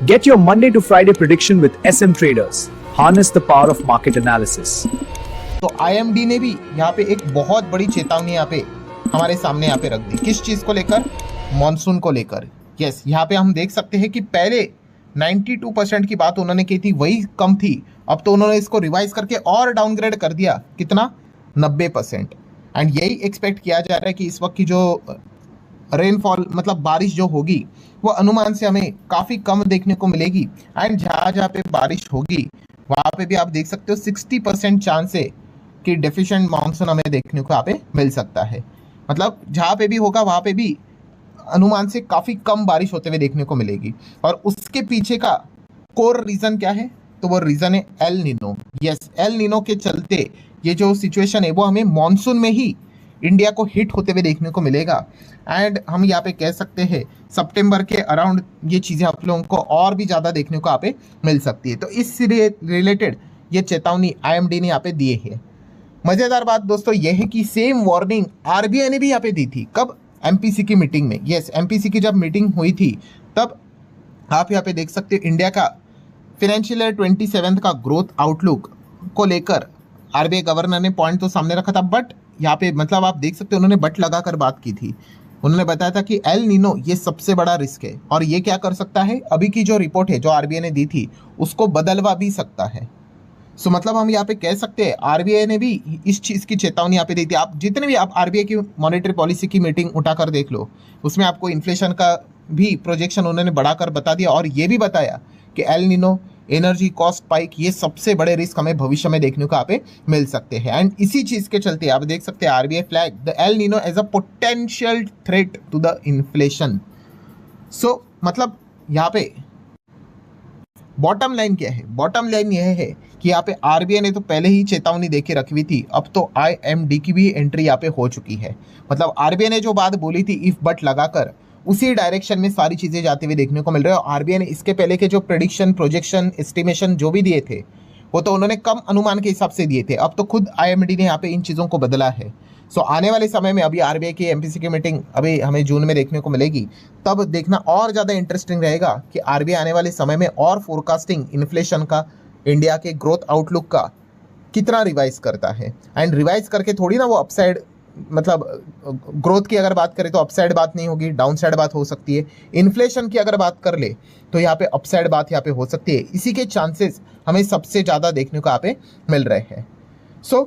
Get your Monday to Friday prediction with SM Traders. Harness the power of market analysis. तो IMD ने भी यहाँ पे एक बहुत बड़ी चेतावनी यहाँ पे हमारे सामने यहाँ पे रख दी। किस चीज़ को लेकर? मॉनसून को लेकर। यस, यहाँ पे हम देख सकते हैं कि पहले 92% की बात उन्होंने की थी, वही कम थी। अब तो उन्होंने इसको रिवाइज करके और डाउनग्रेड कर दिया। कितना? 90%। एंड यही एक्सपेक्ट किया जा रहा है कि इस वक्त की जो रेनफॉल मतलब बारिश जो होगी वो अनुमान से हमें काफ़ी कम देखने को मिलेगी। एंड जहाँ जहाँ पे बारिश होगी वहाँ पे भी आप देख सकते हो 60% चांस है कि डेफिशिएंट मानसून हमें देखने को यहाँ पे मिल सकता है। मतलब जहाँ पे भी होगा वहाँ पे भी अनुमान से काफ़ी कम बारिश होते हुए देखने को मिलेगी। और उसके पीछे का कोर रीज़न क्या है? तो वो रीज़न है El Nino. Yes, El Nino के चलते ये जो सिचुएशन है वो हमें मानसून में ही इंडिया को हिट होते हुए देखने को मिलेगा। एंड हम यहाँ पे कह सकते हैं सितंबर के अराउंड ये चीज़ें आप लोगों को और भी ज़्यादा देखने को यहाँ पे मिल सकती है। तो इससे रिलेटेड ये चेतावनी आईएमडी ने यहाँ पे दिए है। मज़ेदार बात दोस्तों ये है कि सेम वार्निंग आरबीआई ने भी यहाँ पे दी थी। कब? एमपीसी की मीटिंग में। यस, एमपीसी की जब मीटिंग हुई थी तब आप यहाँ पे देख सकते हो इंडिया का फाइनेंशियल ईयर 27 का ग्रोथ आउटलुक को लेकर आरबीआई गवर्नर ने पॉइंट तो सामने रखा था, बट यहाँ पे मतलब आप देख सकते हो उन्होंने बट लगाकर बात की थी। उन्होंने बताया था कि एल नीनो ये सबसे बड़ा रिस्क है और ये क्या कर सकता है, अभी की जो रिपोर्ट है जो आरबीआई ने दी थी उसको बदलवा भी सकता है। सो मतलब हम यहाँ पे कह सकते हैं आरबीआई ने भी इस चीज़ की चेतावनी यहाँ पे दी थी। आप जितने भी आप आरबीआई की मॉनेटरी पॉलिसी की मीटिंग उठाकर देख लो, उसमें आपको इन्फ्लेशन का भी प्रोजेक्शन उन्होंने बढ़ाकर बता दिया और ये भी बताया कि El Nino, energy cost spike, ये सबसे बड़े रिस्क हमें भविष्य में देखने को यहाँ पे मिल सकते हैं। एंड इसी चीज़ के चलते आप देख सकते हैं RBI flag the El Nino as a potential threat to the inflation. So मतलब यहाँ पे बॉटम लाइन क्या है? बॉटम लाइन यह है कि यहाँ पे आरबीआई ने तो पहले ही चेतावनी देके रखी हुई थी, अब तो आईएमडी की भी एंट्री यहाँ पे हो चुकी है। मतलब आरबीआई ने जो बात बोली थी इफ बट लगाकर उसी डायरेक्शन में सारी चीज़ें जाते हुए देखने को मिल रही है। और आरबीआई ने इसके पहले के जो प्रेडिक्शन, प्रोजेक्शन, एस्टिमेशन जो भी दिए थे वो तो उन्होंने कम अनुमान के हिसाब से दिए थे। अब तो खुद आईएमडी ने यहाँ पे इन चीज़ों को बदला है। सो आने वाले समय में अभी आरबीआई की एमपीसी की मीटिंग अभी हमें जून में देखने को मिलेगी, तब देखना और ज़्यादा इंटरेस्टिंग रहेगा कि आरबीआई आने वाले समय में और फोरकास्टिंग इन्फ्लेशन का, इंडिया के ग्रोथ आउटलुक का कितना रिवाइज करता है। एंड रिवाइज करके थोड़ी ना वो अपसाइड, मतलब ग्रोथ की अगर बात करें तो अपसाइड बात नहीं होगी, डाउन साइड बात हो सकती है। इन्फ्लेशन की अगर बात कर ले तो यहाँ पे अपसाइड बात यहाँ पे हो सकती है। इसी के चांसेस हमें सबसे ज़्यादा देखने को यहाँ पे मिल रहे हैं। सो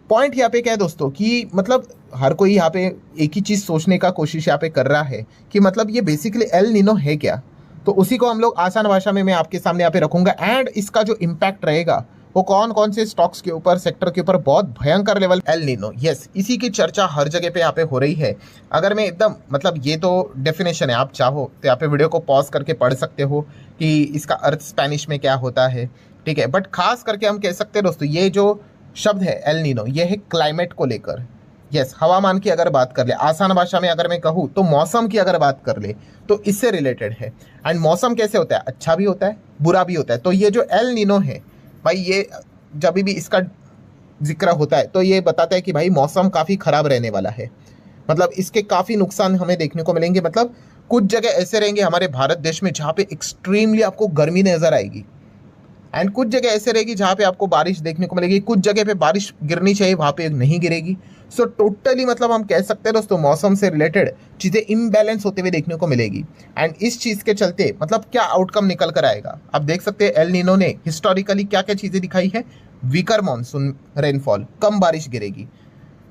पॉइंट यहाँ पे क्या है दोस्तों कि मतलब हर कोई यहाँ पे एक ही चीज़ सोचने का कोशिश यहाँ पे कर रहा है कि मतलब ये बेसिकली एल नीनो है क्या। तो उसी को हम लोग आसान भाषा में मैं आपके सामने यहाँ पे रखूँगा। एंड इसका जो इम्पैक्ट रहेगा वो कौन कौन से स्टॉक्स के ऊपर, सेक्टर के ऊपर बहुत भयंकर लेवल एल नीनो। यस, इसी की चर्चा हर जगह पे यहाँ पे हो रही है। अगर मैं एकदम मतलब ये तो डेफिनेशन है, आप चाहो तो यहाँ पे वीडियो को पॉज करके पढ़ सकते हो कि इसका अर्थ स्पेनिश में क्या होता है, ठीक है। बट खास करके हम कह सकते हैं दोस्तों ये जो शब्द है एल नीनो, ये है क्लाइमेट को लेकर। यस, हवामान की अगर बात कर ले, आसान भाषा में अगर मैं कहूँ तो मौसम की अगर बात कर ले तो इससे रिलेटेड है। एंड मौसम कैसे होता है? अच्छा भी होता है, बुरा भी होता है। तो ये जो एल नीनो है भाई, ये जब भी इसका जिक्र होता है तो ये बताता है कि भाई मौसम काफ़ी ख़राब रहने वाला है। मतलब इसके काफ़ी नुकसान हमें देखने को मिलेंगे। मतलब कुछ जगह ऐसे रहेंगे हमारे भारत देश में जहाँ पे एक्सट्रीमली आपको गर्मी नज़र आएगी, एंड कुछ जगह ऐसे रहेगी जहाँ पे आपको बारिश देखने को मिलेगी। कुछ जगह पे बारिश गिरनी चाहिए वहाँ पे नहीं गिरेगी। सो टोटली मतलब हम कह सकते हैं दोस्तों मौसम से रिलेटेड चीज़ें इम्बैलेंस होते हुए देखने को मिलेगी। एंड इस चीज़ के चलते मतलब क्या आउटकम निकल कर आएगा, आप देख सकते हैं एल नीनो ने हिस्टोरिकली क्या क्या चीज़ें दिखाई है। वीकर मानसून रेनफॉल, कम बारिश गिरेगी,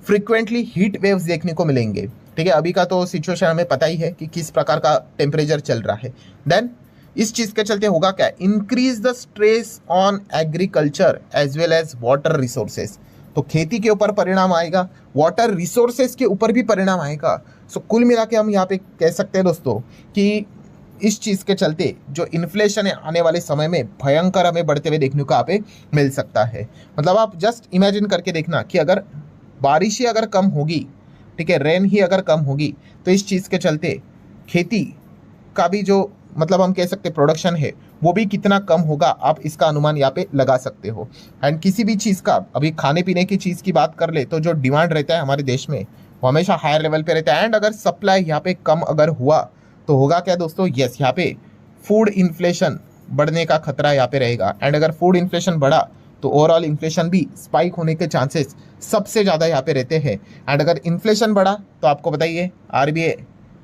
फ्रिक्वेंटली हीट वेव्स देखने को मिलेंगे, ठीक है। अभी का तो सिचुएशन हमें पता ही है कि किस प्रकार का टेम्परेचर चल रहा है। देन इस चीज़ के चलते होगा क्या? Increase the stress on agriculture as well as water resources. तो खेती के ऊपर परिणाम आएगा, वाटर रिसोर्सेज के ऊपर भी परिणाम आएगा। सो कुल मिला के हम यहाँ पे कह सकते हैं दोस्तों कि इस चीज़ के चलते जो इन्फ्लेशन है आने वाले समय में भयंकर हमें बढ़ते हुए देखने को यहाँ पे मिल सकता है। मतलब आप जस्ट इमेजिन करके देखना कि अगर बारिश ही अगर कम होगी, ठीक है, रेन ही अगर कम होगी तो इस चीज़ के चलते खेती का भी जो मतलब हम कह सकते प्रोडक्शन है वो भी कितना कम होगा, आप इसका अनुमान यहाँ पे लगा सकते हो। एंड किसी भी चीज़ का, अभी खाने पीने की चीज़ की बात कर ले तो जो डिमांड रहता है हमारे देश में वो हमेशा हायर लेवल पे रहता है। एंड अगर सप्लाई यहाँ पे कम अगर हुआ तो होगा क्या दोस्तों? यस, यहाँ पे फूड इन्फ्लेशन बढ़ने का खतरा यहाँ पे रहेगा। एंड अगर फूड इन्फ्लेशन बढ़ा तो ओवरऑल इन्फ्लेशन भी स्पाइक होने के चांसेस सबसे ज़्यादा यहाँ पे रहते हैं। एंड अगर इन्फ्लेशन बढ़ा तो आपको बताइए आरबीआई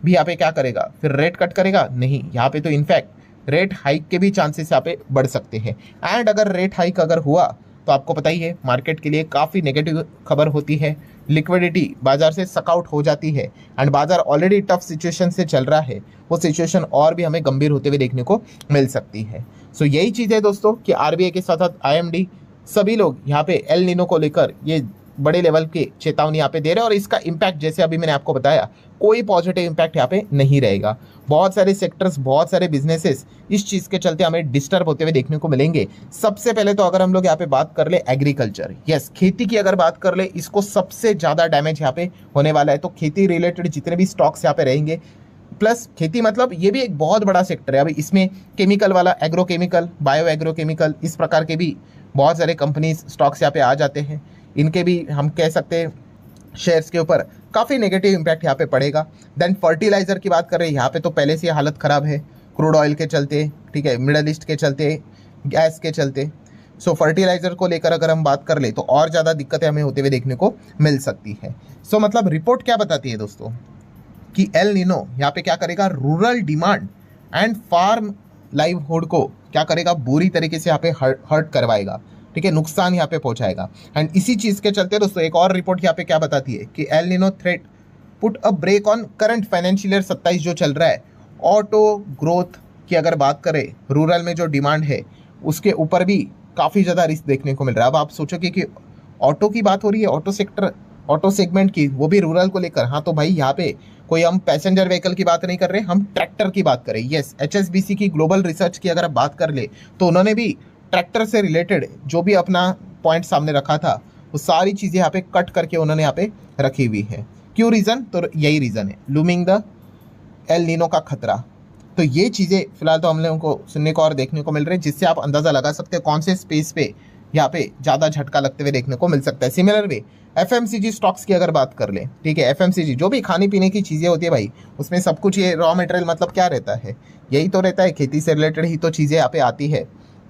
भी यहाँ पे क्या करेगा, फिर रेट कट करेगा? नहीं, यहाँ पे तो इनफैक्ट रेट हाइक के भी चांसेस यहाँ पे बढ़ सकते हैं। एंड अगर रेट हाइक अगर हुआ तो आपको पता ही है मार्केट के लिए काफ़ी नेगेटिव खबर होती है, लिक्विडिटी बाजार से सकआउट हो जाती है एंड बाजार ऑलरेडी टफ सिचुएशन से चल रहा है, वो सिचुएशन और भी हमें गंभीर होते हुए देखने को मिल सकती है। सो यही चीज़ है दोस्तों कि आरबीआई के साथ साथ आईएमडी सभी लोग यहाँ पे एल नीनो को लेकर ये बड़े लेवल के चेतावनी यहाँ पे दे रहे हैं और इसका इम्पैक्ट जैसे अभी मैंने आपको बताया कोई पॉजिटिव इम्पैक्ट यहाँ पे नहीं रहेगा। बहुत सारे सेक्टर्स, बहुत सारे बिजनेसेस इस चीज़ के चलते हमें डिस्टर्ब होते हुए देखने को मिलेंगे। सबसे पहले तो अगर हम लोग यहाँ पे बात कर ले एग्रीकल्चर, यस खेती की अगर बात कर ले, इसको सबसे ज़्यादा डैमेज यहाँ पे होने वाला है। तो खेती रिलेटेड जितने भी स्टॉक्स यहाँ पे रहेंगे, प्लस खेती मतलब ये भी एक बहुत बड़ा सेक्टर है। अभी इसमें केमिकल वाला, एग्रोकेमिकल, बायो एग्रोकेमिकल, इस प्रकार के भी बहुत सारे कंपनीज स्टॉक्स यहाँ पे आ जाते हैं। इनके भी हम कह सकते हैं शेयर्स के ऊपर काफ़ी नेगेटिव इम्पैक्ट यहाँ पे पड़ेगा। देन फर्टिलाइजर की बात कर रहे हैं, यहाँ पे तो पहले से हालत ख़राब है क्रूड ऑयल के चलते, ठीक है, मिडल ईस्ट के चलते, गैस के चलते। सो फर्टिलाइजर को लेकर अगर हम बात कर ले तो और ज़्यादा दिक्कतें हमें होते हुए देखने को मिल सकती है। सो मतलब रिपोर्ट क्या बताती है दोस्तों कि एल नीनो यहाँ पे क्या करेगा, rural demand and farm livelihood को क्या करेगा, बुरी तरीके से यहाँ पे हर्ट करवाएगा, ठीक है, नुकसान यहाँ पे पहुंचाएगा। एंड इसी चीज़ के चलते दोस्तों एक और रिपोर्ट यहाँ पे क्या बताती है कि El Nino threat put a brake on current financial year 27 जो चल रहा है, ऑटो ग्रोथ की अगर बात करें, रूरल में जो डिमांड है उसके ऊपर भी काफ़ी ज़्यादा रिस्क देखने को मिल रहा है। अब आप सोचोगे कि ऑटो की बात हो रही है, ऑटो सेक्टर, ऑटो सेगमेंट की, वो भी रूरल को लेकर। हाँ तो भाई यहाँ पे कोई हम पैसेंजर व्हीकल की बात नहीं कर रहे, हम ट्रैक्टर की बात करें। यस, HSBC की ग्लोबल रिसर्च की अगर आप बात कर ले तो उन्होंने भी ट्रैक्टर से रिलेटेड जो भी अपना पॉइंट सामने रखा था वो सारी चीज़ें यहाँ पे कट करके उन्होंने यहाँ पे रखी हुई है। क्यों रीज़न? तो यही रीज़न है, लूमिंग द एल नीनो का खतरा। तो ये चीज़ें फिलहाल तो हम लोगों को सुनने को और देखने को मिल रही है, जिससे आप अंदाज़ा लगा सकते हैं कौन से स्पेस पे यहाँ पे ज़्यादा झटका लगते हुए देखने को मिल सकता है। सिमिलर वे FMCG स्टॉक्स की अगर बात कर ले, ठीक है, FMCG जो भी खाने पीने की चीज़ें होती है भाई, उसमें सब कुछ ये रॉ मटेरियल मतलब क्या रहता है, यही तो रहता है, खेती से रिलेटेड ही तो चीज़ें यहाँ पे आती है,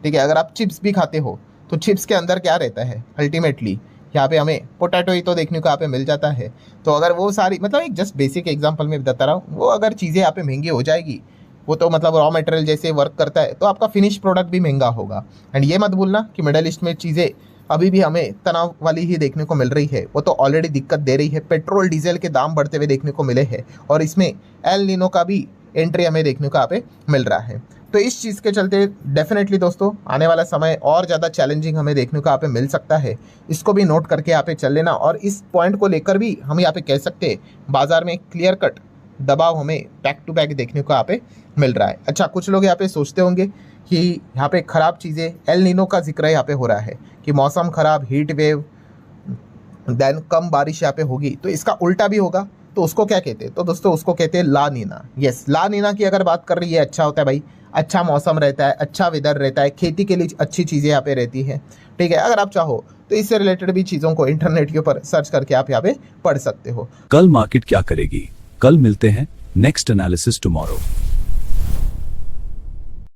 ठीक है। अगर आप चिप्स भी खाते हो तो चिप्स के अंदर क्या रहता है, अल्टीमेटली यहाँ पे हमें पोटैटो ही तो देखने को यहाँ पे मिल जाता है। तो अगर वो सारी, मतलब एक जस्ट बेसिक एग्जांपल में बताता रहा हूँ, वो अगर चीज़ें यहाँ पे महंगी हो जाएगी, वो तो मतलब रॉ मटेरियल जैसे वर्क करता है, तो आपका फिनिश प्रोडक्ट भी महंगा होगा। एंड ये मत भूलना कि मिडल ईस्ट में चीज़ें अभी भी हमें तनाव वाली ही देखने को मिल रही है, वो तो ऑलरेडी दिक्कत दे रही है। पेट्रोल डीजल के दाम बढ़ते हुए देखने को मिले हैं और इसमें एल नीनो का भी एंट्री हमें देखने को यहाँ पे मिल रहा है। तो इस चीज़ के चलते डेफिनेटली दोस्तों आने वाला समय और ज़्यादा चैलेंजिंग हमें देखने को यहाँ पे मिल सकता है। इसको भी नोट करके यहाँ पे चल लेना। और इस पॉइंट को लेकर भी हम यहाँ पे कह सकते हैं बाजार में क्लियर कट दबाव हमें बैक टू बैक देखने को यहाँ पे मिल रहा है। अच्छा, कुछ लोग यहाँ पे सोचते होंगे कि यहाँ पे ख़राब चीज़ें, एल नीनो का जिक्र यहाँ पे हो रहा है कि मौसम ख़राब, हीट वेव, देन कम बारिश यहाँ पे होगी, तो इसका उल्टा भी होगा। तो उसको क्या कहते हैं? तो दोस्तों उसको कहते हैं ला नीना। यस, ला नीना की अगर बात कर रही है, अच्छा होता है भाई, अच्छा मौसम रहता है, अच्छा वेदर रहता है, खेती के लिए अच्छी चीज़ें यहाँ पे रहती हैं, ठीक है। अगर आप चाहो तो इससे रिलेटेड भी चीज़ों को इंटरनेट के ऊपर सर्च करके आप यहाँ पे पढ़ सकते हो। कल मार्केट क्या करेगी? कल मिलते हैं नेक्स्ट एनालिसिस टुमारो।